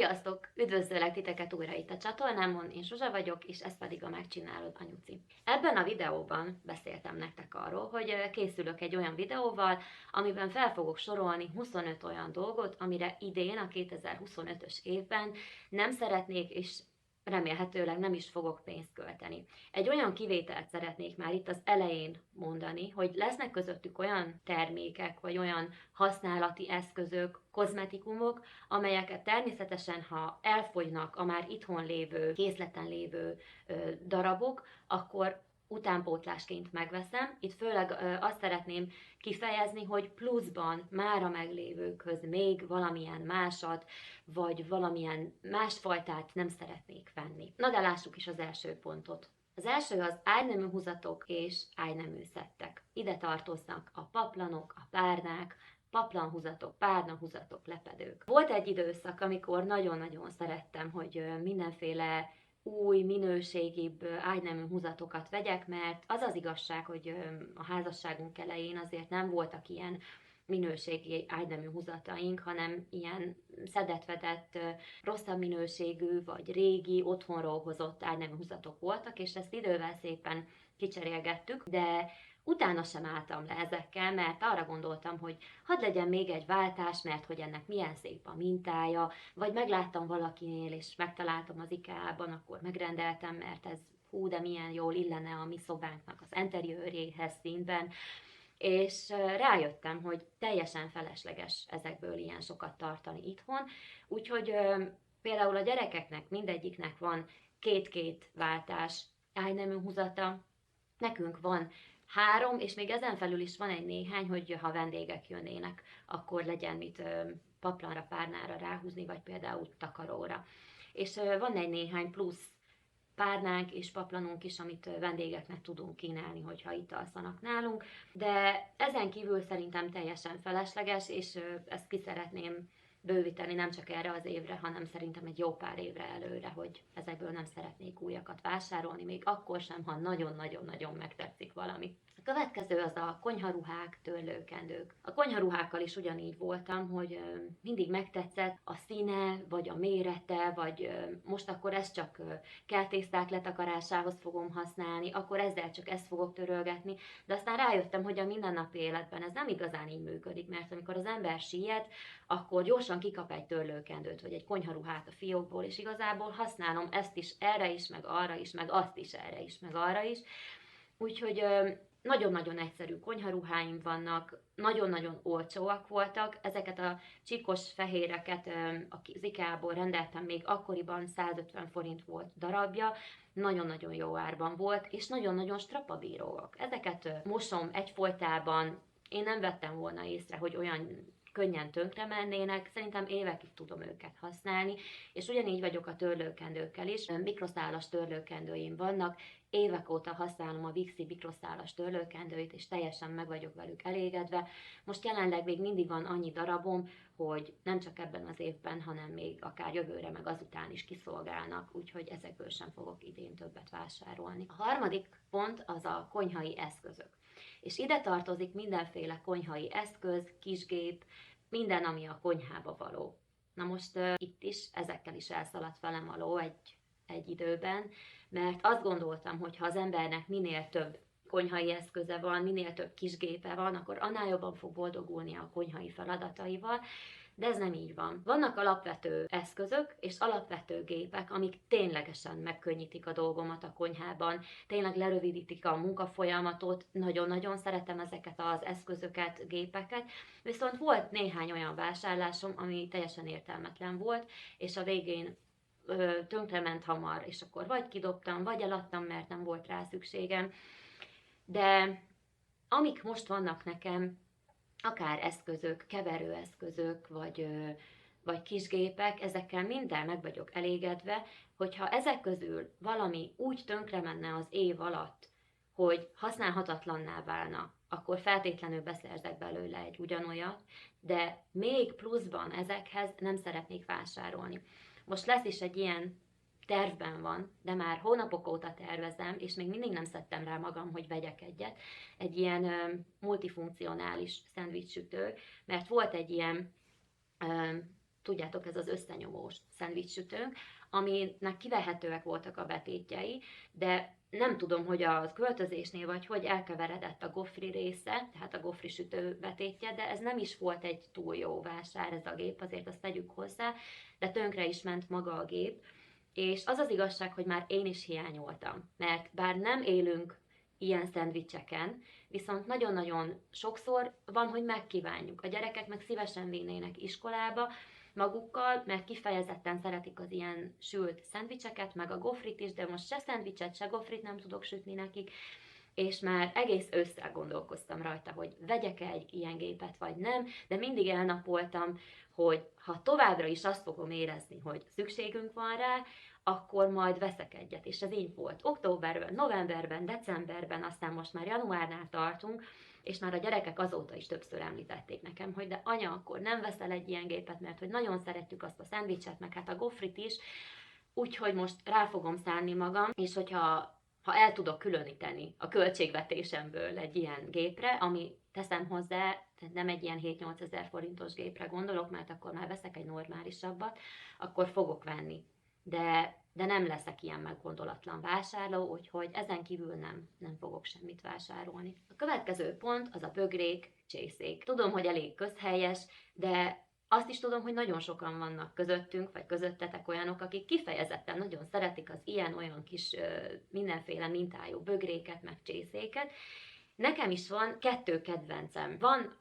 Sziasztok! Üdvözöllek titeket újra itt a csatornámon, én Zsuzsa vagyok, és ez pedig a Megcsinálod anyuci. Ebben a videóban beszéltem nektek arról, hogy készülök egy olyan videóval, amiben fel fogok sorolni 25 olyan dolgot, amire idén, a 2025-ös évben nem szeretnék, és remélhetőleg nem is fogok pénzt költeni. Egy olyan kivételt szeretnék már itt az elején mondani, hogy lesznek közöttük olyan termékek, vagy olyan használati eszközök, kozmetikumok, amelyeket természetesen, ha elfogynak a már itthon lévő, készleten lévő darabok, akkor utánpótlásként megveszem. Itt főleg azt szeretném kifejezni, hogy pluszban már a meglévőkhöz még valamilyen másat, vagy valamilyen másfajtát nem szeretnék venni. Na de lássuk is az első pontot. Az első az ágynemű húzatok és ágynemű szettek. Ide tartoznak a paplanok, a párnák, paplanhúzatok, párnahúzatok, lepedők. Volt egy időszak, amikor nagyon-nagyon szerettem, hogy mindenféle új, minőségibb ágynemű húzatokat vegyek, mert az az igazság, hogy a házasságunk elején azért nem voltak ilyen minőségi ágynemű húzataink, hanem ilyen szedett-vedett, rosszabb minőségű, vagy régi, otthonról hozott ágynemű húzatok voltak, és ezt idővel szépen kicserélgettük, de utána sem álltam le ezekkel, mert arra gondoltam, hogy hadd legyen még egy váltás, mert hogy ennek milyen szép a mintája, vagy megláttam valakinél, és megtaláltam az IKEA-ban, akkor megrendeltem, mert ez hú, de milyen jól illene a mi szobánknak az enteriőréhez színben, és rájöttem, hogy teljesen felesleges ezekből ilyen sokat tartani itthon, úgyhogy például a gyerekeknek mindegyiknek van két-két váltás ágynemű húzata, nekünk van 3, és még ezen felül is van egy néhány, hogy ha vendégek jönnének, akkor legyen mit paplanra, párnára ráhúzni, vagy például takaróra. És van egy néhány plusz párnánk és paplanunk is, amit vendégeknek tudunk kínálni, hogyha itt alszanak nálunk, de ezen kívül szerintem teljesen felesleges, és ezt ki szeretném bővíteni nem csak erre az évre, hanem szerintem egy jó pár évre előre, hogy ezekből nem szeretnék újakat vásárolni, még akkor sem, ha nagyon-nagyon-nagyon megtetszik valami. A következő az a konyharuhák, törlőkendők. A konyharuhákkal is ugyanígy voltam, hogy mindig megtetszett a színe, vagy a mérete, vagy most akkor ezt csak kertészták letakarásához fogom használni, akkor ezzel csak ezt fogok törölgetni, de aztán rájöttem, hogy a mindennapi életben ez nem igazán így működik, mert amikor az ember siet, akkor gyorsan kikap egy törlőkendőt, vagy egy konyharuhát a fiókból, és igazából használom ezt is erre is, meg arra is, meg azt is erre is, meg arra is. Úgyhogy nagyon-nagyon egyszerű konyharuháim vannak, nagyon-nagyon olcsóak voltak. Ezeket a csíkos fehéreket az IKEA-ból rendeltem, még akkoriban 150 forint volt darabja, nagyon-nagyon jó árban volt, és nagyon-nagyon strapabíróak. Ezeket mosom egyfolytában, én nem vettem volna észre, hogy olyan könnyen tönkre mennének, szerintem évekig tudom őket használni, és ugyanígy vagyok a törlőkendőkkel is, mikroszálas törlőkendőim vannak, évek óta használom a Vixi mikroszálas törlőkendőit, és teljesen meg vagyok velük elégedve. Most jelenleg még mindig van annyi darabom, hogy nem csak ebben az évben, hanem még akár jövőre, meg azután is kiszolgálnak, úgyhogy ezekből sem fogok idén többet vásárolni. A harmadik pont az a konyhai eszközök. És ide tartozik mindenféle konyhai eszköz, kisgép, minden, ami a konyhába való. Na most itt is, ezekkel is elszaladt velem a ló egy időben, mert azt gondoltam, hogy ha az embernek minél több konyhai eszköze van, minél több kisgépe van, akkor annál jobban fog boldogulni a konyhai feladataival, de ez nem így van. Vannak alapvető eszközök és alapvető gépek, amik ténylegesen megkönnyítik a dolgomat a konyhában, tényleg lerövidítik a munkafolyamatot, nagyon-nagyon szeretem ezeket az eszközöket, gépeket, viszont volt néhány olyan vásárlásom, ami teljesen értelmetlen volt, és a végén tönkrement hamar, és akkor vagy kidobtam, vagy eladtam, mert nem volt rá szükségem, de amik most vannak nekem, akár eszközök, keverőeszközök, vagy kisgépek, ezekkel minden meg vagyok elégedve, hogyha ezek közül valami úgy tönkre menne az év alatt, hogy használhatatlanná válna, akkor feltétlenül beszerzek belőle egy ugyanolyat, de még pluszban ezekhez nem szeretnék vásárolni. Most lesz is egy ilyen, tervben van, de már hónapok óta tervezem, és még mindig nem szedtem rá magam, hogy vegyek egyet, egy ilyen multifunkcionális szendvics sütő, mert volt egy ilyen tudjátok, ez az összenyomós szendvicssütőnk, aminek kivehetőek voltak a betétjei, de nem tudom, hogy a költözésnél vagy hogy elkeveredett a gofri része, tehát a gofri sütő betétje, de ez nem is volt egy túl jó vásár ez a gép, azért azt tegyük hozzá, de tönkre is ment maga a gép, és az az igazság, hogy már én is hiányoltam, mert bár nem élünk ilyen szendvicseken, viszont nagyon-nagyon sokszor van, hogy megkívánjuk. A gyerekek meg szívesen vinnének iskolába magukkal, mert kifejezetten szeretik az ilyen sült szendvicseket, meg a gofrit is, de most se szendvicset, se gofrit nem tudok sütni nekik, és már egész ősszel gondolkoztam rajta, hogy vegyek-e egy ilyen gépet, vagy nem, de mindig elnapoltam, hogy ha továbbra is azt fogom érezni, hogy szükségünk van rá, akkor majd veszek egyet, és ez így volt. Októberben, novemberben, decemberben, aztán most már januárnál tartunk, és már a gyerekek azóta is többször említették nekem, hogy de anya, akkor nem veszel egy ilyen gépet, mert hogy nagyon szeretjük azt a szendvicset, meg hát a gofrit is, úgyhogy most rá fogom szánni magam, és hogyha el tudok különíteni a költségvetésemből egy ilyen gépre, ami teszem hozzá, tehát nem egy ilyen 7-8 ezer forintos gépre gondolok, mert akkor már veszek egy normálisabbat, akkor fogok venni. De nem leszek ilyen meggondolatlan vásárló, úgyhogy ezen kívül nem fogok semmit vásárolni. A következő pont az a bögrék, csészék. Tudom, hogy elég közhelyes, de azt is tudom, hogy nagyon sokan vannak közöttünk, vagy közöttetek olyanok, akik kifejezetten nagyon szeretik az ilyen-olyan kis mindenféle mintájú bögréket, meg csészéket. Nekem is van 2 kedvencem. Van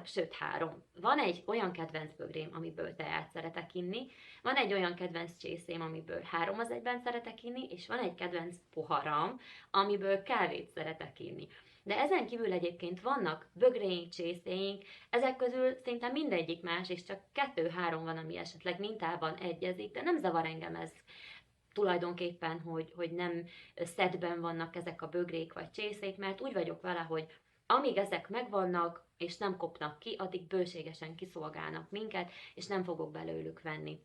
sőt 3. Van egy olyan kedvenc bögrém, amiből teát szeretek inni, van egy olyan kedvenc csészém, amiből 3 az egyben szeretek inni, és van egy kedvenc poharam, amiből kávét szeretek inni. De ezen kívül egyébként vannak bögréink, csészéink, ezek közül szinte mindegyik más, és csak 2-3 van, ami esetleg mintában egyezik, de nem zavar engem ez tulajdonképpen, hogy nem szedben vannak ezek a bögrék vagy csészék, mert úgy vagyok vele, hogy amíg ezek megvannak, és nem kopnak ki, addig bőségesen kiszolgálnak minket, és nem fogok belőlük venni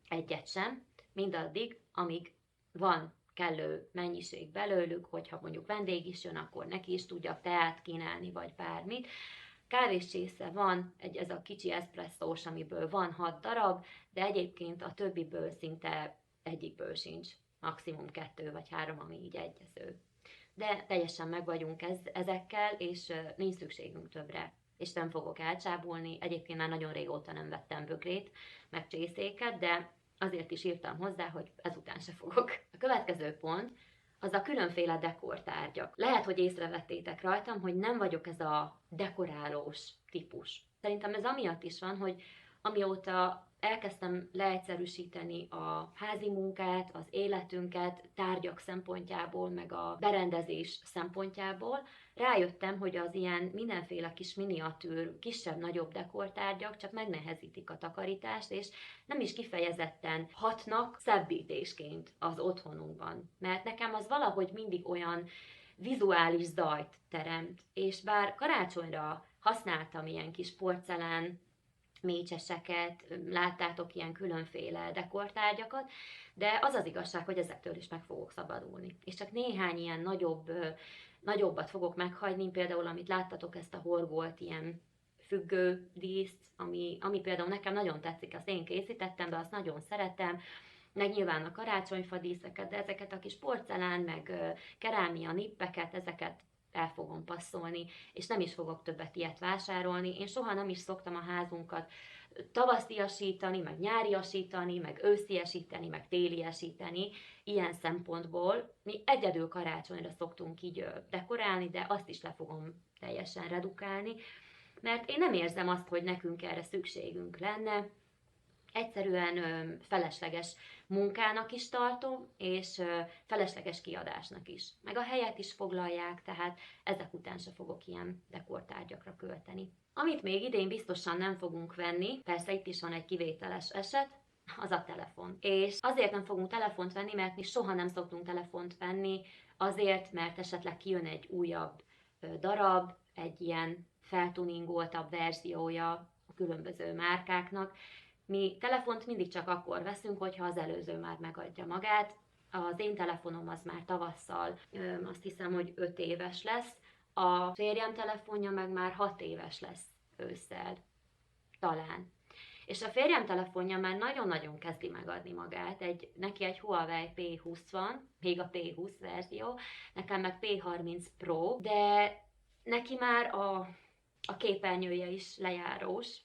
egyet sem, mindaddig, amíg van kellő mennyiség belőlük, hogyha mondjuk vendég is jön, akkor neki is tudjak teát kínálni, vagy bármit. Kávéscsésze van, ez a kicsi eszpresszós, amiből van 6 darab, de egyébként a többiből szinte egyikből sincs, maximum 2 vagy 3, ami így egyező. De teljesen meg vagyunk ezekkel, és nincs szükségünk többre. És nem fogok elcsábulni, egyébként már nagyon régóta nem vettem bögrét, meg csészéket, de azért is írtam hozzá, hogy ezután se fogok. A következő pont az a különféle dekortárgyak. Lehet, hogy észrevettétek rajtam, hogy nem vagyok ez a dekorálós típus. Szerintem ez amiatt is van, hogy amióta elkezdtem leegyszerűsíteni a házi munkát, az életünket tárgyak szempontjából, meg a berendezés szempontjából, rájöttem, hogy az ilyen mindenféle kis miniatűr, kisebb-nagyobb dekortárgyak csak megnehezítik a takarítást, és nem is kifejezetten hatnak szebbítésként az otthonunkban. Mert nekem az valahogy mindig olyan vizuális zajt teremt, és bár karácsonyra használtam ilyen kis porcelán mécseseket, láttátok ilyen különféle dekortárgyakat, de az az igazság, hogy ezektől is meg fogok szabadulni. És csak néhány ilyen nagyobbat fogok meghagyni, például amit láttatok, ezt a horgolt ilyen függő díszt, ami például nekem nagyon tetszik, azt én készítettem, de azt nagyon szeretem, meg nyilván a karácsonyfa díszeket, de ezeket a kis porcelán, meg kerámia nippeket, ezeket el fogom passzolni, és nem is fogok többet ilyet vásárolni. Én soha nem is szoktam a házunkat tavasziasítani, meg nyáriasítani, meg ősziesíteni, meg téliesíteni. Ilyen szempontból mi egyedül karácsonyra szoktunk így dekorálni, de azt is le fogom teljesen redukálni, mert én nem érzem azt, hogy nekünk erre szükségünk lenne. Egyszerűen felesleges munkának is tartom, és felesleges kiadásnak is. Meg a helyet is foglalják, tehát ezek után se fogok ilyen dekortárgyakra költeni. Amit még idén biztosan nem fogunk venni, persze itt is van egy kivételes eset, az a telefon. És azért nem fogunk telefont venni, mert mi soha nem szoktunk telefont venni, azért, mert esetleg kijön egy újabb darab, egy ilyen feltuningoltabb verziója a különböző márkáknak. Mi telefont mindig csak akkor veszünk, hogyha az előző már megadja magát. Az én telefonom az már tavasszal, azt hiszem, hogy 5 éves lesz. A férjem telefonja meg már 6 éves lesz ősszel. Talán. És a férjem telefonja már nagyon-nagyon kezdi megadni magát. Neki egy Huawei P20 van, még a P20 verzió, nekem meg P30 Pro, de neki már a képernyője is lejárós,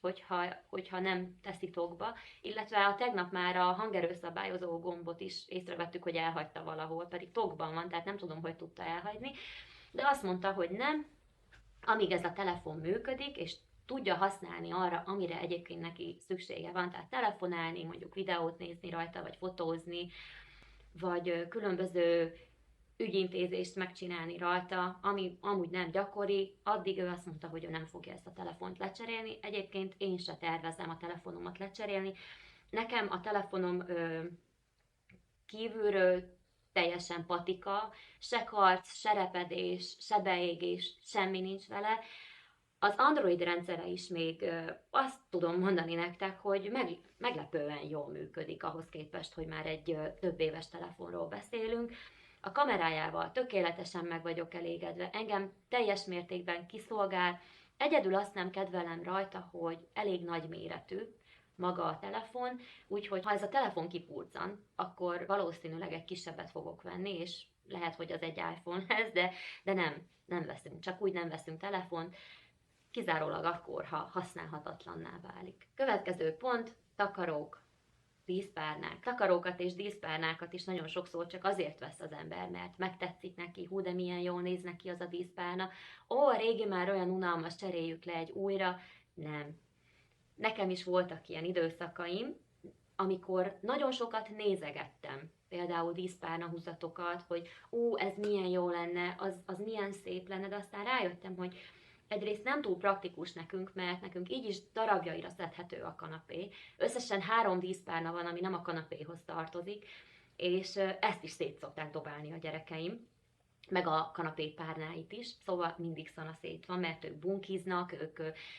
hogyha nem teszi tokba, illetve a tegnap már a hangerőszabályozó gombot is észrevettük, hogy elhagyta valahol, pedig tokban van, tehát nem tudom, hogy tudta elhagyni, de azt mondta, hogy nem, amíg ez a telefon működik, és tudja használni arra, amire egyébként neki szüksége van, tehát telefonálni, mondjuk videót nézni rajta, vagy fotózni, vagy különböző ügyintézést megcsinálni rajta, ami amúgy nem gyakori, addig ő azt mondta, hogy ő nem fogja ezt a telefont lecserélni. Egyébként én se tervezem a telefonomat lecserélni. Nekem a telefonom kívülről teljesen patika, se karc, se repedés, se beégés, semmi nincs vele. Az Android rendszere is még azt tudom mondani nektek, hogy meglepően jól működik ahhoz képest, hogy már egy több éves telefonról beszélünk. A kamerájával tökéletesen meg vagyok elégedve, engem teljes mértékben kiszolgál. Egyedül azt nem kedvelem rajta, hogy elég nagy méretű maga a telefon, úgyhogy ha ez a telefon kipurcan, akkor valószínűleg egy kisebbet fogok venni, és lehet, hogy az egy iPhone lesz, de nem veszünk, csak úgy nem veszünk telefont, kizárólag akkor, ha használhatatlanná válik. Következő pont, takarók, díszpárnák. Takarókat és díszpárnákat is nagyon sokszor csak azért vesz az ember, mert megtetszik neki, hú, de milyen jól néz neki az a díszpárna. Ó, a régi már olyan unalmas, cseréljük le egy újra. Nem. Nekem is voltak ilyen időszakaim, amikor nagyon sokat nézegettem, például díszpárnahúzatokat, hogy ez milyen jó lenne, az milyen szép lenne, de aztán rájöttem, hogy egyrészt nem túl praktikus nekünk, mert nekünk így is darabjaira szedhető a kanapé. Összesen 3 díszpárna van, ami nem a kanapéhoz tartozik, és ezt is szét szokták dobálni a gyerekeim, meg a kanapé párnáit is, szóval mindig szanaszét van, mert ők bunkiznak,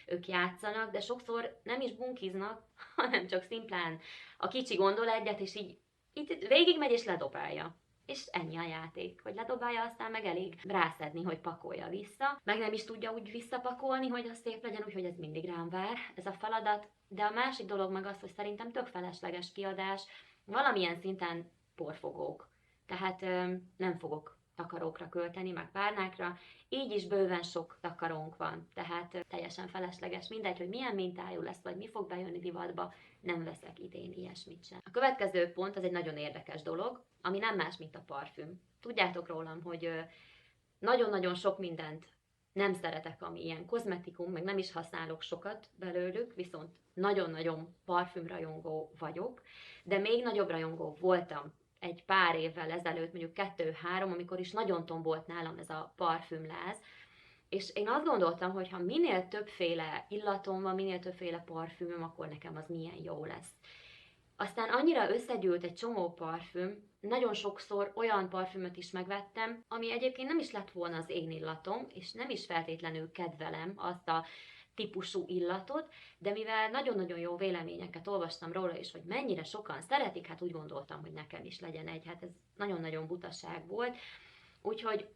ők játszanak, de sokszor nem is bunkiznak, hanem csak szimplán a kicsi gondol egyet, és így végigmegy és ledobálja. És ennyi a játék, hogy ledobálja, aztán meg elég rászedni, hogy pakolja vissza. Meg nem is tudja úgy visszapakolni, hogy az szép legyen, úgyhogy ez mindig rám vár, ez a feladat. De a másik dolog meg az, hogy szerintem tök felesleges kiadás, valamilyen szinten porfogók. Tehát nem fogok takarókra költeni, meg párnákra, így is bőven sok takarónk van, tehát teljesen felesleges, mindegy, hogy milyen mintájú lesz, vagy mi fog bejönni divatba, nem veszek idén ilyesmit sem. A következő pont, az egy nagyon érdekes dolog, ami nem más, mint a parfüm. Tudjátok rólam, hogy nagyon-nagyon sok mindent nem szeretek, ami ilyen kozmetikum, meg nem is használok sokat belőlük, viszont nagyon-nagyon parfümrajongó vagyok, de még nagyobb rajongó voltam egy pár évvel ezelőtt, mondjuk 2-3, amikor is nagyon tombolt nálam ez a parfümláz, és én azt gondoltam, hogy ha minél többféle illatom van, minél többféle parfümöm, akkor nekem az milyen jó lesz. Aztán annyira összegyűlt egy csomó parfüm, nagyon sokszor olyan parfümöt is megvettem, ami egyébként nem is lett volna az én illatom, és nem is feltétlenül kedvelem azt a típusú illatot, de mivel nagyon-nagyon jó véleményeket olvastam róla is, hogy mennyire sokan szeretik, hát úgy gondoltam, hogy nekem is legyen egy, hát ez nagyon-nagyon butaság volt. Úgyhogy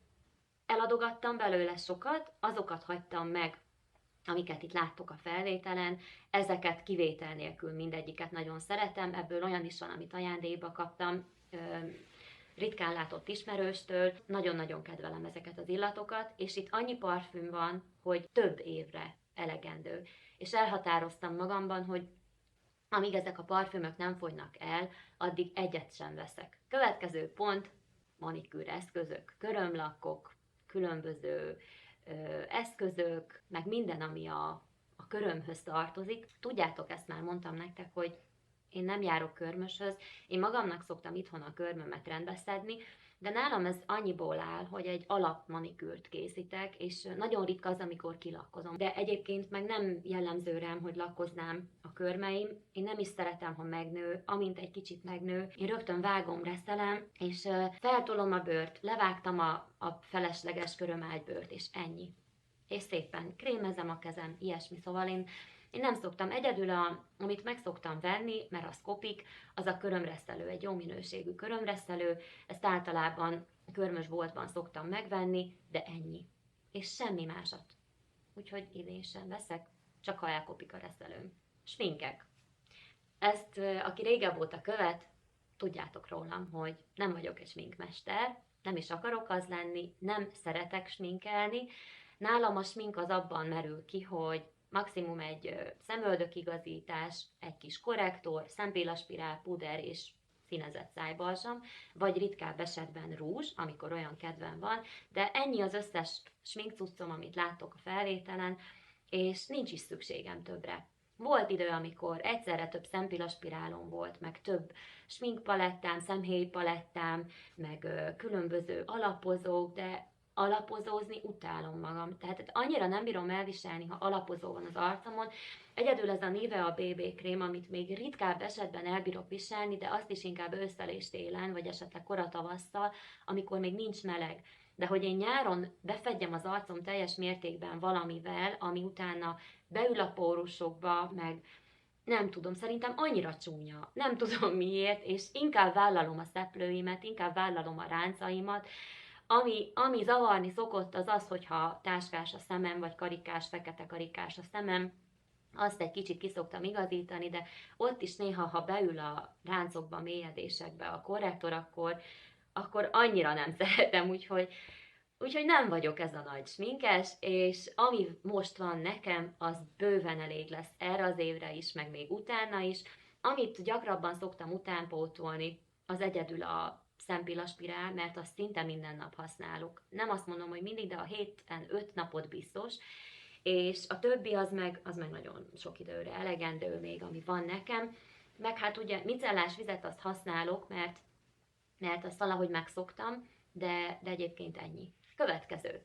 eladogattam belőle sokat, azokat hagytam meg, amiket itt láttok a felvételen, ezeket kivétel nélkül mindegyiket nagyon szeretem, ebből olyan is van, amit ajándékba kaptam, ritkán látott ismerőstől, nagyon-nagyon kedvelem ezeket az illatokat, és itt annyi parfüm van, hogy több évre elegendő. És elhatároztam magamban, hogy amíg ezek a parfümök nem fogynak el, addig egyet sem veszek. Következő pont, manikűr eszközök, körömlakkok, különböző eszközök, meg minden, ami a körömhöz tartozik. Tudjátok, ezt már mondtam nektek, hogy én nem járok körmöshöz, én magamnak szoktam itthon a körmömet rendbe szedni, de nálam ez annyiból áll, hogy egy alapmanikűrt készítek, és nagyon ritka az, amikor kilakkozom. De egyébként meg nem jellemző rám, hogy lakkoznám a körmeim. Én nem is szeretem, ha megnő, amint egy kicsit megnő. Én rögtön vágom, reszelem, és feltolom a bőrt, levágtam a felesleges körömágybőrt, és ennyi. És szépen krémezem a kezem, ilyesmi. Szóval én nem szoktam, egyedül amit meg szoktam venni, mert az kopik, az a körömresztelő, egy jó minőségű körömresztelő, ezt általában körmös boltban szoktam megvenni, de ennyi. És semmi másat. Úgyhogy idén sem veszek, csak ha elkopik a reszelőm. Sminkek. Ezt, aki régebb óta követ, tudjátok rólam, hogy nem vagyok egy sminkmester, nem is akarok az lenni, nem szeretek sminkelni. Nálam a smink az abban merül ki, hogy maximum egy szemöldökigazítás, egy kis korrektor, szempillaspirál, puder és színezett szájbalzsam, vagy ritkább esetben rúzs, amikor olyan kedvem van, de ennyi az összes sminkcuccom, amit láttok a felvételen, és nincs is szükségem többre. Volt idő, amikor egyszerre több szempillaspirálom volt, meg több sminkpalettám, szemhéjpalettám, meg különböző alapozók, de alapozózni utálom magam. Tehát annyira nem bírom elviselni, ha alapozó van az arcomon. Egyedül ez a Nivea BB krém, amit még ritkább esetben elbírok viselni, de azt is inkább ősszel és télen, vagy esetleg koratavasszal, amikor még nincs meleg. De hogy én nyáron befedjem az arcom teljes mértékben valamivel, ami utána beül a pórusokba, meg nem tudom, szerintem annyira csúnya, nem tudom miért, és inkább vállalom a szeplőimet, inkább vállalom a ráncaimat. Ami zavarni szokott, az az, hogyha táskás a szemem, vagy karikás, fekete karikás a szemem, azt egy kicsit kiszoktam igazítani, de ott is néha, ha beül a ráncokba, mélyedésekbe a korrektor, akkor annyira nem szeretem, úgyhogy nem vagyok ez a nagy sminkes, és ami most van nekem, az bőven elég lesz erre az évre is, meg még utána is. Amit gyakrabban szoktam utánpótolni, az egyedül a szempillaspirál, mert azt szinte minden nap használok. Nem azt mondom, hogy mindig, de a héten 5 napot biztos, és a többi az meg nagyon sok időre elegendő még, ami van nekem. Meg hát ugye micellás vizet azt használok, mert azt valahogy megszoktam, de egyébként ennyi. Következő,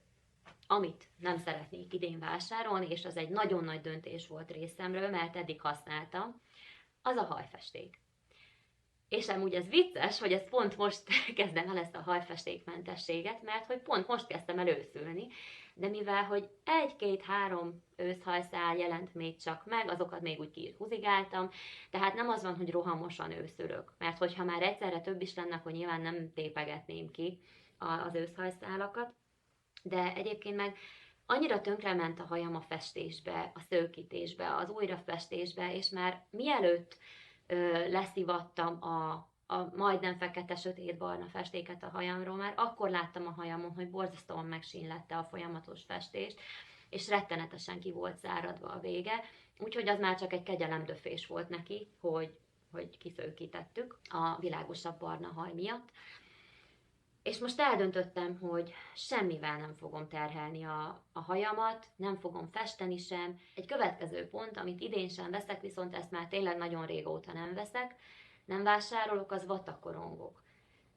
amit nem szeretnék idén vásárolni, és az egy nagyon nagy döntés volt részemről, mert eddig használtam, az a hajfesték. És amúgy ez vicces, hogy ez pont most kezdem el ezt a hajfestékmentességet, mert hogy pont most kezdtem el őszülni, de mivel, hogy 1-2-3 őszhajszál jelent még csak meg, azokat még úgy kihúzigáltam, tehát nem az van, hogy rohamosan őszülök, mert hogyha már egyszerre több is lenne, akkor nyilván nem tépegetném ki az őszhajszálakat, de egyébként meg annyira tönkrement a hajam a festésbe, a szőkítésbe, az újrafestésbe, és már mielőtt leszivattam a majdnem fekete sötétbarna festéket a hajamról, már akkor láttam a hajamon, hogy borzasztóan megsínlette a folyamatos festést, és rettenetesen ki volt száradva a vége, úgyhogy az már csak egy kegyelemdöfés volt neki, hogy kiszőkítettük a világosabb barna haj miatt. És most eldöntöttem, hogy semmivel nem fogom terhelni a hajamat, nem fogom festeni sem. Egy következő pont, amit idén sem veszek, viszont ezt már tényleg nagyon régóta nem veszek, nem vásárolok, az vatakorongok.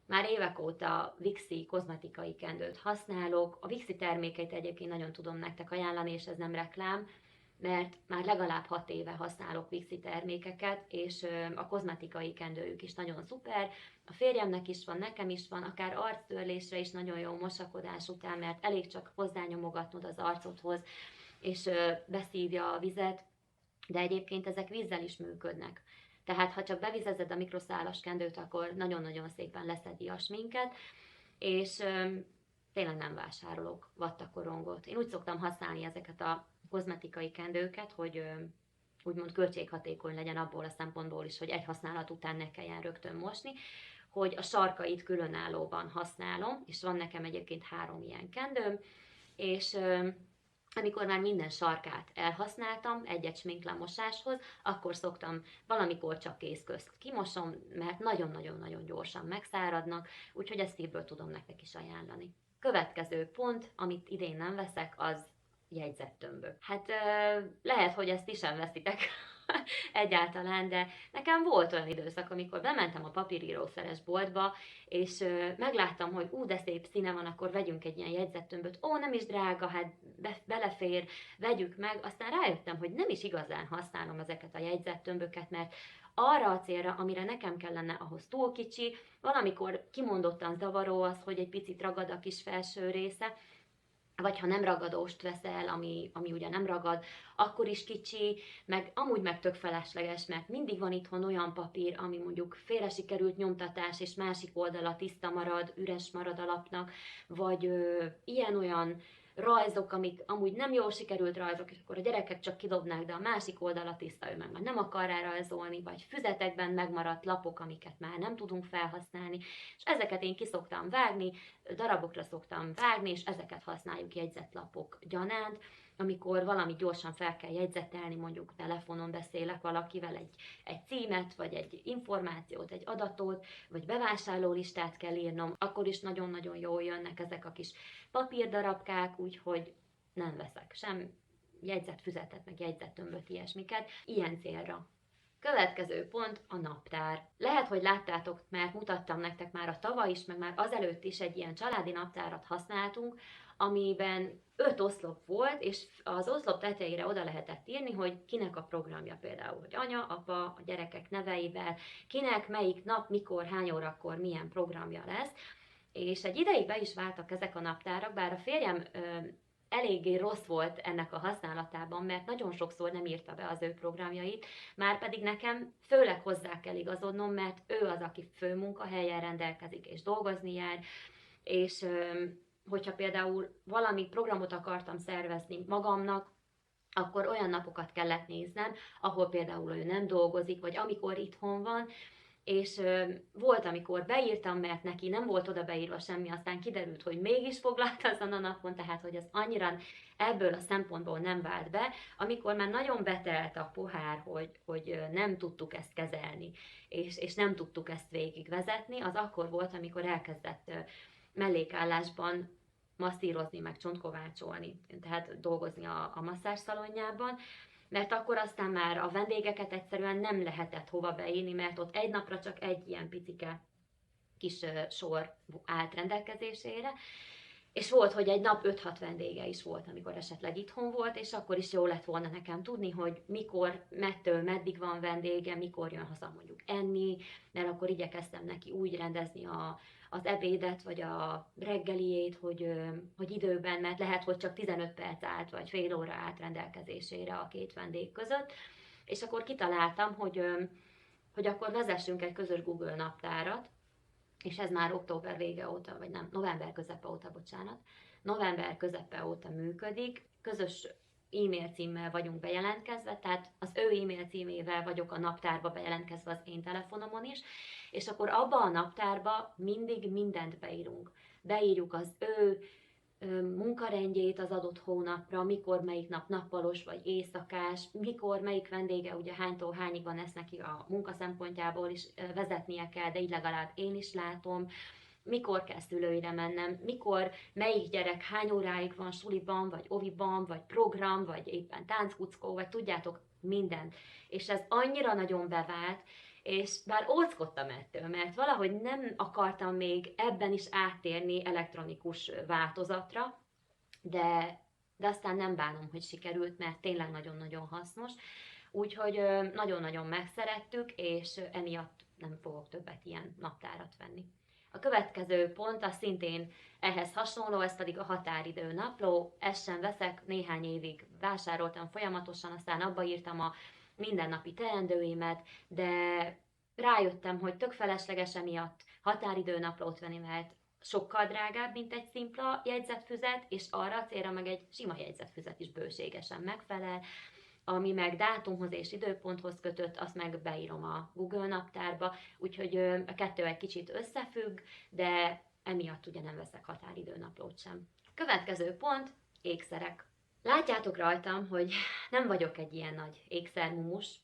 Már évek óta Vixi kozmetikai kendőt használok, a Vixi termékeit egyébként nagyon tudom nektek ajánlani, és ez nem reklám, mert már legalább 6 éve használok Vixi termékeket, és a kozmetikai kendőjük is nagyon szuper. A férjemnek is van, nekem is van, akár arctörlésre is nagyon jó mosakodás után, mert elég csak hozzányomogatnod az arcodhoz, és beszívja a vizet, de egyébként ezek vízzel is működnek. Tehát ha csak bevizezed a mikroszálas kendőt, akkor nagyon-nagyon szépen leszedi a sminket, és tényleg nem vásárolok vattakorongot. Én úgy szoktam használni ezeket a kozmetikai kendőket, hogy úgymond költséghatékony legyen abból a szempontból is, hogy egy használat után ne kelljen rögtön mosni, hogy a sarkait különállóban használom, és van nekem egyébként 3 ilyen kendőm, és amikor már minden sarkát elhasználtam egy-egy sminklemosáshoz, akkor szoktam valamikor csak kéz közt kimosom, mert nagyon-nagyon-nagyon gyorsan megszáradnak, úgyhogy ezt szívből tudom nektek is ajánlani. Következő pont, amit idén nem veszek, az jegyzettömbök. Hát lehet, hogy ezt ti sem veszitek egyáltalán, de nekem volt olyan időszak, amikor bementem a papírírószeres boltba, és megláttam, hogy de szép színe van, akkor vegyünk egy ilyen jegyzettömböt. Nem is drága, hát belefér, vegyük meg. Aztán rájöttem, hogy nem is igazán használom ezeket a jegyzettömböket, mert arra a célra, amire nekem kellene, ahhoz túl kicsi, valamikor kimondottan zavaró az, hogy egy picit ragad a kis felső része, vagy ha nem ragadóst veszel, ami ugye nem ragad, akkor is kicsi, meg amúgy meg tök felesleges, mert mindig van itthon olyan papír, ami mondjuk félre sikerült nyomtatás, és másik oldala tiszta marad, üres marad a lapnak, vagy ilyen-olyan rajzok, amik amúgy nem jól sikerült rajzok, és akkor a gyerekek csak kidobnák, de a másik oldal a tiszta, ő meg már nem akar rá rajzolni, vagy füzetekben megmaradt lapok, amiket már nem tudunk felhasználni, és ezeket én ki szoktam vágni, darabokra szoktam vágni, és ezeket használjuk jegyzetlapok gyanánt, amikor valami gyorsan fel kell jegyzetelni, mondjuk telefonon beszélek valakivel egy címet, vagy egy információt, egy adatot, vagy bevásárlólistát kell írnom, akkor is nagyon-nagyon jól jönnek ezek a kis papírdarabkák, úgyhogy nem veszek sem jegyzetfüzetet, meg jegyzettömböt, ilyesmiket, ilyen célra. Következő pont a naptár. Lehet, hogy láttátok, mert mutattam nektek már a tavaly is, meg már azelőtt is egy ilyen családi naptárat használtunk, amiben 5 oszlop volt, és az oszlop tetejére oda lehetett írni, hogy kinek a programja, például, hogy anya, apa, a gyerekek neveivel, kinek, melyik nap, mikor, hány órakor, milyen programja lesz. És egy ideig be is váltak ezek a naptárak, bár a férjem eléggé rossz volt ennek a használatában, mert nagyon sokszor nem írta be az ő programjait, már pedig nekem főleg hozzá kell igazodnom, mert ő az, aki főmunkahelyen rendelkezik és dolgozni jár, és hogyha például valami programot akartam szervezni magamnak, akkor olyan napokat kellett néznem, ahol például ő nem dolgozik, vagy amikor itthon van, és volt, amikor beírtam, mert neki nem volt oda beírva semmi, aztán kiderült, hogy mégis foglalt azon a napon, tehát hogy az annyira ebből a szempontból nem vált be, amikor már nagyon betelt a pohár, hogy nem tudtuk ezt kezelni, és nem tudtuk ezt végigvezetni, az akkor volt, amikor elkezdett mellékállásban masszírozni, meg csontkovácsolni, tehát dolgozni a masszázsszalonjában, mert akkor aztán már a vendégeket egyszerűen nem lehetett hova beírni, mert ott egy napra csak egy ilyen picike kis sor állt rendelkezésére, és volt, hogy egy nap 5-6 vendége is volt, amikor esetleg itthon volt, és akkor is jó lett volna nekem tudni, hogy mikor, mettől meddig van vendége, mikor jön haza mondjuk enni, mert akkor igyekeztem neki úgy rendezni az ebédet, vagy a reggeliét, hogy időben, mert lehet, hogy csak 15 perc állt, vagy fél óra állt rendelkezésére a 2 vendég között, és akkor kitaláltam, hogy akkor vezessünk egy közös Google naptárat, és ez már október vége óta, vagy nem, november közepe óta, bocsánat, november közepe óta működik, közös e-mail címmel vagyunk bejelentkezve, tehát az ő e-mail címével vagyok a naptárba bejelentkezve az én telefonomon is, és akkor abba a naptárba mindig mindent beírunk. Beírjuk az ő munkarendjét az adott hónapra, mikor melyik nap nappalos vagy éjszakás, mikor melyik vendége, ugye hánytól hányig van ezt neki a munka szempontjából is vezetnie kell, de így legalább én is látom, mikor kell szülőire mennem, mikor melyik gyerek hány óráig van suliban, vagy oviban, vagy program, vagy éppen tánckuckó, vagy tudjátok, mindent. És ez annyira nagyon bevált, és bár óckodtam ettől, mert valahogy nem akartam még ebben is áttérni elektronikus változatra, de aztán nem bánom, hogy sikerült, mert tényleg nagyon-nagyon hasznos. Úgyhogy nagyon-nagyon megszerettük, és emiatt nem fogok többet ilyen naptárat venni. A következő pont az szintén ehhez hasonló, ez pedig a határidő napló. Ezt sem veszek, néhány évig vásároltam folyamatosan, aztán abba írtam a mindennapi teendőimet, de rájöttem, hogy tök felesleges emiatt határidőnaplót venni, mert sokkal drágább, mint egy szimpla jegyzetfüzet, és arra a célra meg egy sima jegyzetfüzet is bőségesen megfelel, ami meg dátumhoz és időponthoz kötött, azt meg beírom a Google naptárba, úgyhogy a kettő egy kicsit összefügg, de emiatt ugye nem veszek határidőnaplót sem. Következő pont, ékszerek. Látjátok rajtam, hogy nem vagyok egy ilyen nagy ékszermumus.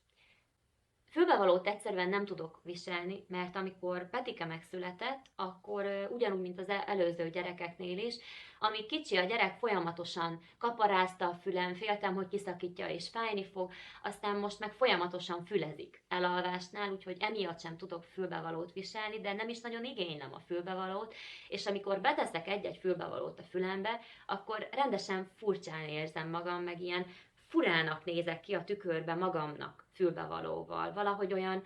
Fülbevalót egyszerűen nem tudok viselni, mert amikor Petike megszületett, akkor ugyanúgy, mint az előző gyerekeknél is, amíg kicsi a gyerek folyamatosan kaparázta a fülem, féltem, hogy kiszakítja és fájni fog, aztán most meg folyamatosan fülezik elalvásnál, úgyhogy emiatt sem tudok fülbevalót viselni, de nem is nagyon igénylem a fülbevalót, és amikor beteszek egy-egy fülbevalót a fülembe, akkor rendesen furcsán érzem magam, meg ilyen furának nézek ki a tükörbe magamnak fülbevalóval. Valahogy olyan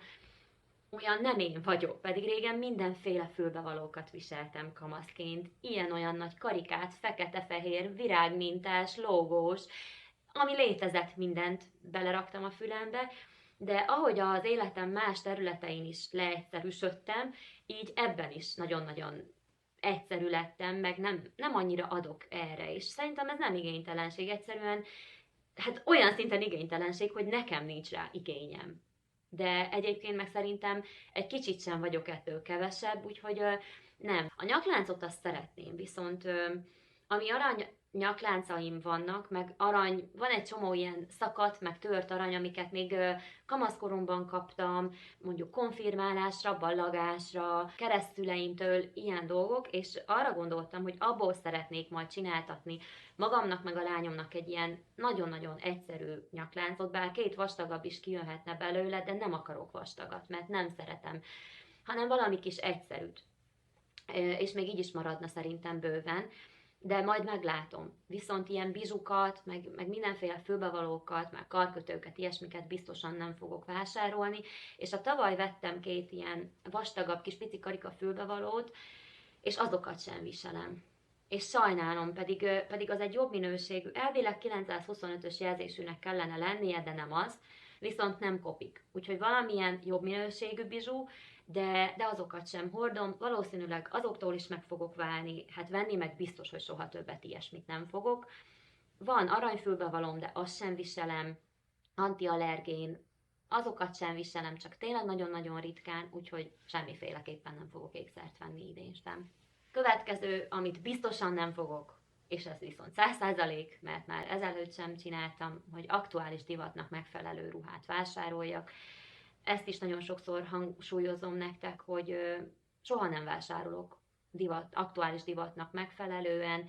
nem én vagyok, pedig régen mindenféle fülbevalókat viseltem kamaszként. Ilyen-olyan nagy karikát, fekete-fehér, virágmintás, logós, ami létezett, mindent beleraktam a fülembe, de ahogy az életem más területein is leegyszerűsödtem, így ebben is nagyon-nagyon egyszerű lettem, meg nem annyira adok erre, és szerintem ez nem igénytelenség, egyszerűen hát olyan szinten igénytelenség, hogy nekem nincs rá igényem. De egyébként meg szerintem egy kicsit sem vagyok ettől kevesebb, úgyhogy nem. A nyakláncot azt szeretném, viszont ami arany nyakláncaim vannak, meg arany, van egy csomó ilyen szakadt, meg tört arany, amiket még kamaszkoromban kaptam, mondjuk konfirmálásra, ballagásra, keresztüleimtől ilyen dolgok, és arra gondoltam, hogy abból szeretnék majd csináltatni magamnak meg a lányomnak egy ilyen nagyon-nagyon egyszerű nyakláncot, bár 2 vastagabb is kijöhetne belőle, de nem akarok vastagat, mert nem szeretem, hanem valami kis egyszerűt. És még így is maradna szerintem bőven, de majd meglátom. Viszont ilyen bizsukat, meg mindenféle fülbevalókat, meg karkötőket, ilyesmiket biztosan nem fogok vásárolni, és a tavaly vettem 2 ilyen vastagabb kis pici karika fülbevalót, és azokat sem viselem. És sajnálom, pedig az egy jobb minőségű, elvileg 925-ös jelzésűnek kellene lennie, de nem az, viszont nem kopik. Úgyhogy valamilyen jobb minőségű bizsú, de azokat sem hordom, valószínűleg azoktól is meg fogok válni, hát venni meg biztos, hogy soha többet ilyesmit nem fogok. Van aranyfülbevalom, de azt sem viselem, antiallergén, azokat sem viselem, csak tényleg nagyon-nagyon ritkán, úgyhogy semmiféleképpen nem fogok ékszert venni idén sem. Következő, amit biztosan nem fogok, és ez viszont 100%, mert már ezelőtt sem csináltam, hogy aktuális divatnak megfelelő ruhát vásároljak. Ezt is nagyon sokszor hangsúlyozom nektek, hogy soha nem vásárolok aktuális divatnak megfelelően.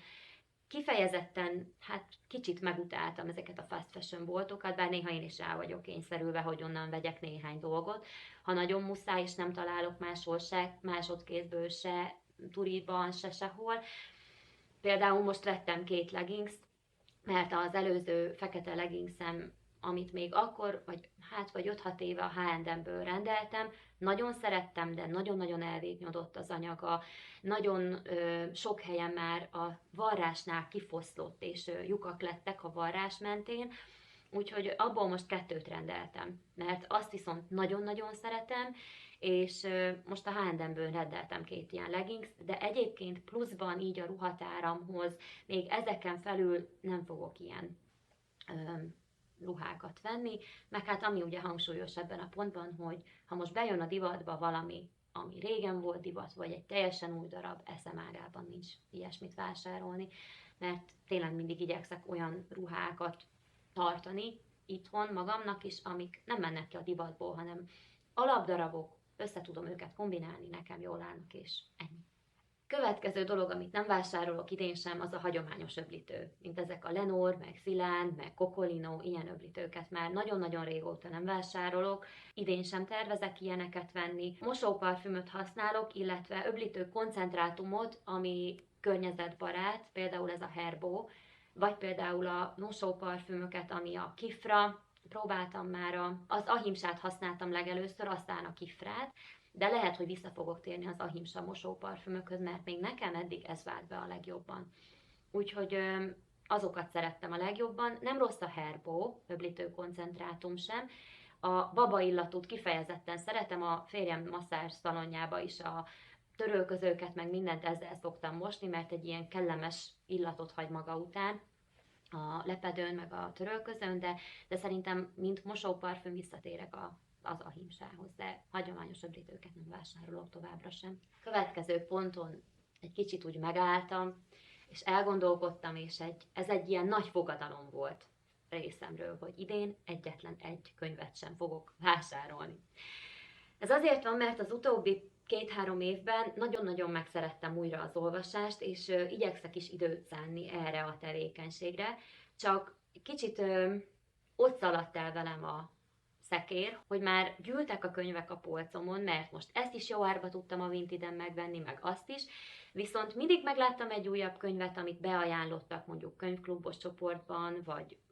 Kifejezetten, hát kicsit megutáltam ezeket a fast fashion boltokat, bár néha én is rá vagyok kényszerülve, hogy onnan vegyek néhány dolgot. Ha nagyon muszáj, és nem találok máshol se, másodkézből se, turiban se sehol. Például most vettem 2 leggings, mert az előző fekete leggingsem, amit még akkor, vagy 5-6 éve a H&M-ből rendeltem, nagyon szerettem, de nagyon-nagyon elvéknyodott az anyaga, nagyon sok helyen már a varrásnál kifoszlott, és lyukak lettek a varrás mentén, úgyhogy abból most 2 rendeltem, mert azt viszont nagyon-nagyon szeretem, és most a H&M-ből rendeltem 2 ilyen leggings, de egyébként pluszban így a ruhatáramhoz még ezeken felül nem fogok ilyen ruhákat venni, meg hát ami ugye hangsúlyos ebben a pontban, hogy ha most bejön a divatba valami, ami régen volt divat, vagy egy teljesen új darab, eszem ágában nincs ilyesmit vásárolni, mert tényleg mindig igyekszek olyan ruhákat tartani itthon magamnak is, amik nem mennek ki a divatból, hanem alapdarabok, össze tudom őket kombinálni, nekem jól állnak, és ennyi. Következő dolog, amit nem vásárolok idén sem, az a hagyományos öblítő, mint ezek a Lenor, meg Szilán, meg Kokolino, ilyen öblítőket már nagyon-nagyon régóta nem vásárolok, idén sem tervezek ilyeneket venni. Mosóparfümöt használok, illetve öblítő koncentrátumot, ami környezetbarát, például ez a Herbo, vagy például a mosóparfümöket, ami a Kifra, próbáltam már, az ahimsát használtam legelőször, aztán a Kifrát, de lehet, hogy vissza fogok térni az ahimsa mosóparfümökhöz, mert még nekem eddig ez vált be a legjobban. Úgyhogy azokat szerettem a legjobban. Nem rossz a Herbo, öblítő koncentrátum sem. A baba illatút kifejezetten szeretem, a férjem masszázs szalonjába is a törölközőket, meg mindent ezzel szoktam mosni, mert egy ilyen kellemes illatot hagy maga után a lepedőn, meg a törölközőn, de szerintem mint mosóparfüm visszatérek az ahimsához, de hagyományos öblítőket nem vásárolok továbbra sem. Következő ponton egy kicsit úgy megálltam, és elgondolkodtam, és ez egy ilyen nagy fogadalom volt részemről, hogy idén egyetlen egy könyvet sem fogok vásárolni. Ez azért van, mert az utóbbi 2-3 évben nagyon-nagyon megszerettem újra az olvasást, és igyekszek is időt szánni erre a tevékenységre, csak kicsit ott szaladt el velem a szekér, hogy már gyűltek a könyvek a polcomon, mert most ezt is jó árba tudtam a Vintiden megvenni, meg azt is, viszont mindig megláttam egy újabb könyvet, amit beajánlottak mondjuk könyvklubos csoportban,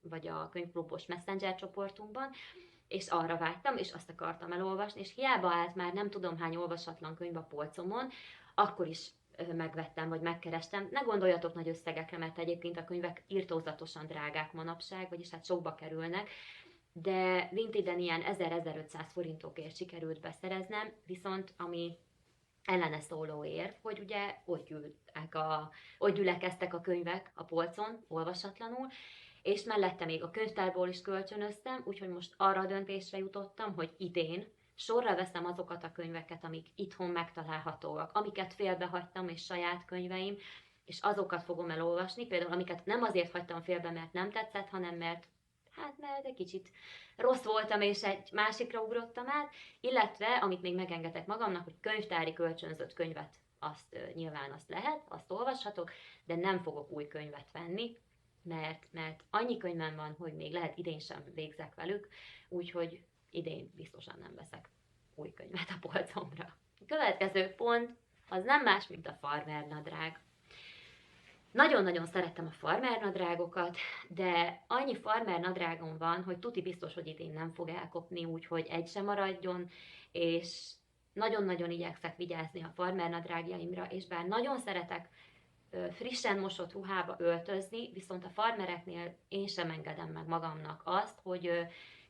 vagy a könyvklubos messenger csoportunkban, és arra vágytam, és azt akartam elolvasni, és hiába állt már nem tudom hány olvasatlan könyv a polcomon, akkor is megvettem, vagy megkerestem. Ne gondoljatok nagy összegekre, mert egyébként a könyvek irtózatosan drágák manapság, vagyis hát sokba kerülnek, de Vintiden ilyen 1000-1500 forintokért sikerült beszereznem, viszont ami ellene szóló érv, hogy ugye ott gyülekeztek a könyvek a polcon, olvasatlanul, és mellette még a könyvtárból is kölcsönöztem, úgyhogy most arra a döntésre jutottam, hogy idén sorra veszem azokat a könyveket, amik itthon megtalálhatóak, amiket félbehagytam, és saját könyveim, és azokat fogom elolvasni, például amiket nem azért hagytam félbe, mert nem tetszett, hanem mert egy kicsit rossz voltam, és egy másikra ugrottam át, illetve, amit még megengedek magamnak, hogy könyvtári kölcsönzött könyvet, nyilván azt lehet, azt olvashatok, de nem fogok új könyvet venni, mert annyi könyvem van, hogy még lehet idén sem végzek velük, úgyhogy idén biztosan nem veszek új könyvet a polcomra. A következő pont az nem más, mint a farmernadrág. Nagyon-nagyon szerettem a farmernadrágokat, de annyi farmernadrágom van, hogy tuti biztos, hogy idén nem fog elkopni, úgyhogy egy sem maradjon, és nagyon-nagyon igyekszek vigyázni a farmernadrágjaimra, és bár nagyon szeretek frissen mosott ruhába öltözni, viszont a farmereknél én sem engedem meg magamnak azt, hogy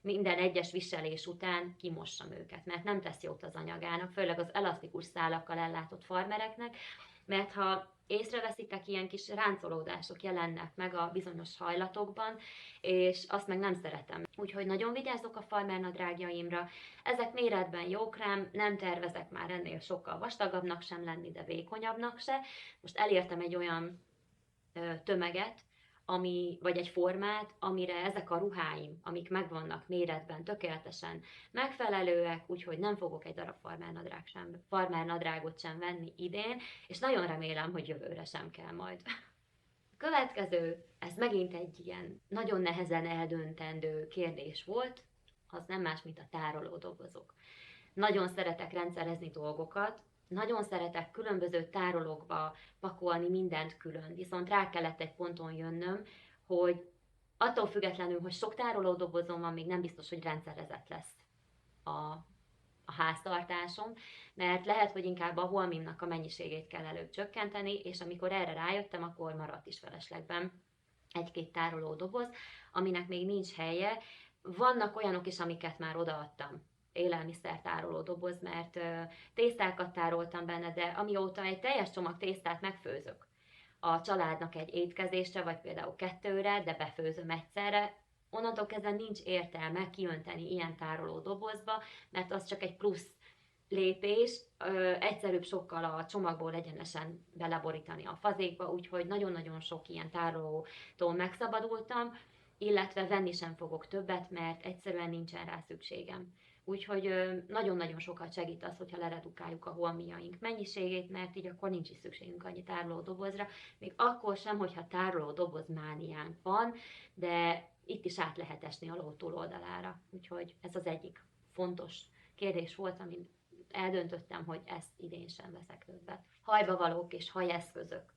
minden egyes viselés után kimossam őket, mert nem tesz jót az anyagának, főleg az elasztikus szálakkal ellátott farmereknek, mert ha észreveszitek, ilyen kis ráncolódások jelennek meg a bizonyos hajlatokban, és azt meg nem szeretem. Úgyhogy nagyon vigyázok a farmernadrágjaimra. Ezek méretben jók rám, nem tervezek már ennél sokkal vastagabbnak sem lenni, de vékonyabbnak se. Most elértem egy olyan tömeget, vagy egy formát, amire ezek a ruháim, amik megvannak méretben, tökéletesen megfelelőek, úgyhogy nem fogok egy darab farmernadrágot sem venni idén, és nagyon remélem, hogy jövőre sem kell majd. A következő, ez megint egy ilyen nagyon nehezen eldöntendő kérdés volt, az nem más, mint a tárolódobozok. Nagyon szeretek rendszerezni dolgokat, nagyon szeretek különböző tárolókba pakolni mindent külön, viszont rá kellett egy ponton jönnöm, hogy attól függetlenül, hogy sok tárolódobozom van, még nem biztos, hogy rendszerezett lesz a háztartásom, mert lehet, hogy inkább a holmimnak a mennyiségét kell előbb csökkenteni, és amikor erre rájöttem, akkor maradt is feleslegben egy-két tárolódoboz, aminek még nincs helye. Vannak olyanok is, amiket már odaadtam élelmiszertároló doboz, mert tésztákat tároltam benne, de amióta egy teljes csomag tésztát megfőzök a családnak egy étkezésre, vagy például 2-re, de befőzöm egyszerre, onnantól kezdve nincs értelme kiönteni ilyen tároló dobozba, mert az csak egy plusz lépés, egyszerűbb sokkal a csomagból egyenesen beleborítani a fazékba, úgyhogy nagyon-nagyon sok ilyen tárolótól megszabadultam, illetve venni sem fogok többet, mert egyszerűen nincsen rá szükségem. Úgyhogy nagyon-nagyon sokat segít az, hogyha leredukáljuk a holmiaink mennyiségét, mert így akkor nincs is szükségünk annyi tárolódobozra, még akkor sem, hogyha tárolódoboz mániánk van, de itt is át lehet esni a ló túloldalára. Úgyhogy ez az egyik fontos kérdés volt, amin eldöntöttem, hogy ezt idén sem veszek többet. Hajbavalók és hajeszközök.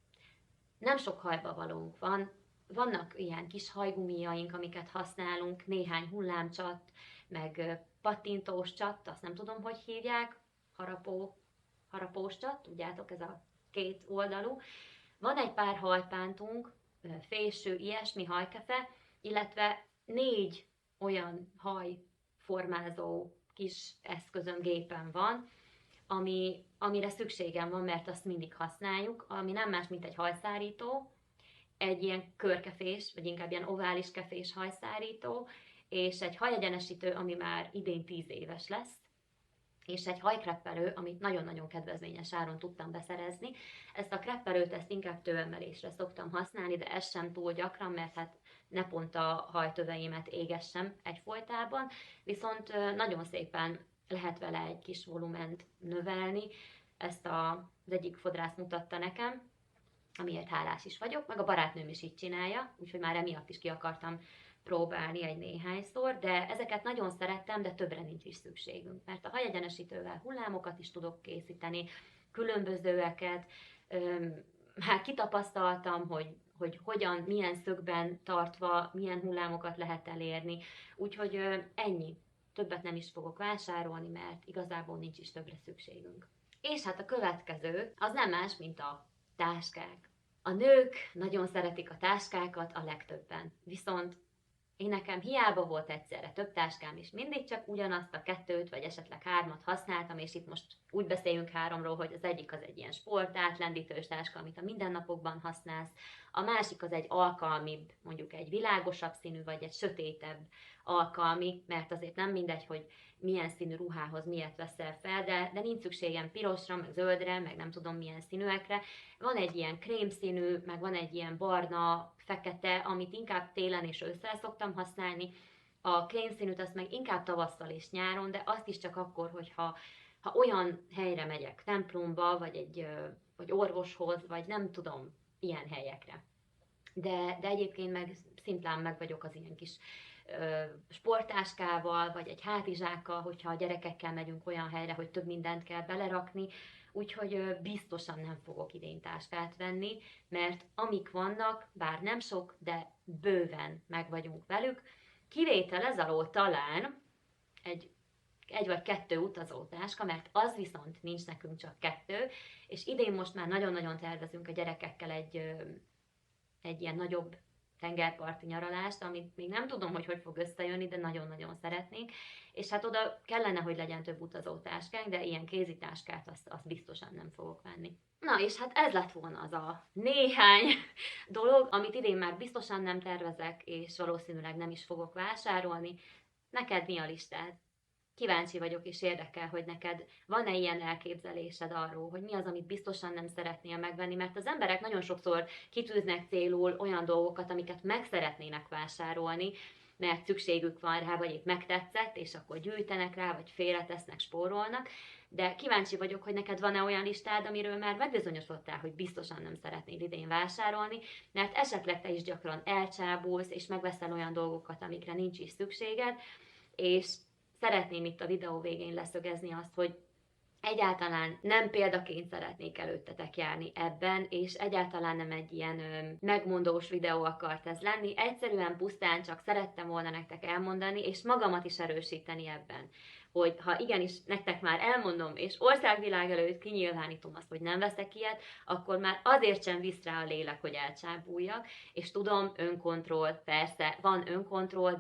Nem sok hajbavalónk van, vannak ilyen kis hajgumijaink, amiket használunk, néhány hullámcsat, meg pattintós csat, azt nem tudom, hogy hívják, harapós csat, tudjátok, ez a két oldalú. Van egy pár hajpántunk, fésű, ilyesmi hajkefe, illetve 4 olyan hajformázó kis eszközöm, gépen van, amire szükségem van, mert azt mindig használjuk, ami nem más, mint egy hajszárító, egy ilyen körkefés, vagy inkább ilyen ovális kefés hajszárító, és egy hajegyenesítő, ami már idén 10 éves lesz, és egy hajkreppelő, amit nagyon-nagyon kedvezményes áron tudtam beszerezni. Ezt a kreppelőt inkább tőemelésre szoktam használni, de ez sem túl gyakran, mert hát ne pont a hajtöveimet égessem egyfolytában, viszont nagyon szépen lehet vele egy kis volument növelni. Ezt az egyik fodrász mutatta nekem, amiért hálás is vagyok, meg a barátnőm is így csinálja, úgyhogy már emiatt is ki akartam próbálni egy néhányszor, de ezeket nagyon szerettem, de többre nincs is szükségünk, mert a hajegyenesítővel hullámokat is tudok készíteni, különbözőeket, hát kitapasztaltam, hogy hogyan, milyen szögben tartva, milyen hullámokat lehet elérni, úgyhogy ennyi. Többet nem is fogok vásárolni, mert igazából nincs is többre szükségünk. És hát a következő, az nem más, mint a táskák. A nők nagyon szeretik a táskákat a legtöbben, viszont Én nekem hiába volt egyszerre több táskám, és mindig csak ugyanazt a kettőt, vagy esetleg hármat használtam, és itt most úgy beszéljünk háromról, hogy az egyik az egy ilyen sport átlendítős táska, amit a mindennapokban használsz, a másik az egy alkalmibb, mondjuk egy világosabb színű, vagy egy sötétebb alkalmi, mert azért nem mindegy, hogy milyen színű ruhához miért veszel fel, de nincs szükségem pirosra, meg zöldre, meg nem tudom milyen színűekre. Van egy ilyen krémszínű, meg van egy ilyen barna, fekete, amit inkább télen és ősszel szoktam használni. A krémszínűt azt meg inkább tavasszal és nyáron, de azt is csak akkor, hogyha olyan helyre megyek, templomba, vagy orvoshoz, vagy nem tudom, ilyen helyekre. De egyébként meg szimplán meg vagyok az ilyen kis sportáskával, vagy egy hátizsákkal, hogyha a gyerekekkel megyünk olyan helyre, hogy több mindent kell belerakni, úgyhogy biztosan nem fogok idén táskát venni, mert amik vannak, bár nem sok, de bőven meg vagyunk velük. Kivétel ez alól talán egy vagy kettő utazótáska, mert az viszont nincs nekünk csak kettő, és idén most már nagyon-nagyon tervezünk a gyerekekkel egy ilyen nagyobb tengerparti nyaralást, amit még nem tudom, hogy fog összejönni, de nagyon-nagyon szeretnénk. És hát oda kellene, hogy legyen több utazótáskánk, de ilyen kézitáskát azt biztosan nem fogok venni. Na és hát ez lett volna az a néhány dolog, amit idén már biztosan nem tervezek, és valószínűleg nem is fogok vásárolni. Neked mi a listád? Kíváncsi vagyok és érdekel, hogy neked van-e ilyen elképzelésed arról, hogy mi az, amit biztosan nem szeretnél megvenni, mert az emberek nagyon sokszor kitűznek célul olyan dolgokat, amiket meg szeretnének vásárolni, mert szükségük van rá, vagy épp megtetszett, és akkor gyűjtenek rá, vagy félretesznek, spórolnak. De kíváncsi vagyok, hogy neked van-e olyan listád, amiről már megbizonyosodtál, hogy biztosan nem szeretnél idén vásárolni, mert esetleg te is gyakran elcsábulsz, és megveszel olyan dolgokat, amikre nincs is szükséged, és szeretném itt a videó végén leszögezni azt, hogy egyáltalán nem példaként szeretnék előttetek járni ebben, és egyáltalán nem egy ilyen megmondós videó akart ez lenni. Egyszerűen pusztán csak szerettem volna nektek elmondani, és magamat is erősíteni ebben, hogy ha igenis nektek már elmondom, és országvilág előtt kinyilvánítom azt, hogy nem veszek ilyet, akkor már azért sem visz rá a lélek, hogy elcsábuljak, és tudom, önkontroll, persze, van önkontroll,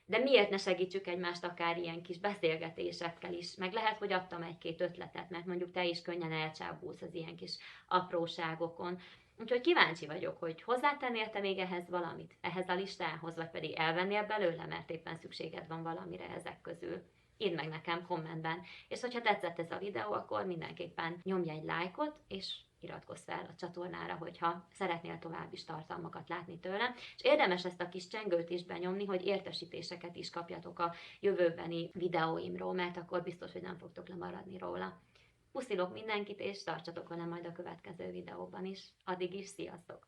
de miért ne segítsük egymást akár ilyen kis beszélgetésekkel is, meg lehet, hogy adtam egy-két ötletet, mert mondjuk te is könnyen elcsábulsz az ilyen kis apróságokon. Úgyhogy kíváncsi vagyok, hogy hozzátennél te még ehhez valamit, ehhez a listához, vagy pedig elvennél belőle, mert éppen szükséged van valamire ezek közül. Írd meg nekem kommentben, és hogyha tetszett ez a videó, akkor mindenképpen nyomj egy lájkot, és iratkozz fel a csatornára, hogyha szeretnél tovább is tartalmakat látni tőlem. És érdemes ezt a kis csengőt is benyomni, hogy értesítéseket is kapjatok a jövőbeni videóimról, mert akkor biztos, hogy nem fogtok lemaradni róla. Puszilok mindenkit, és tartsatok velem majd a következő videóban is. Addig is, sziasztok!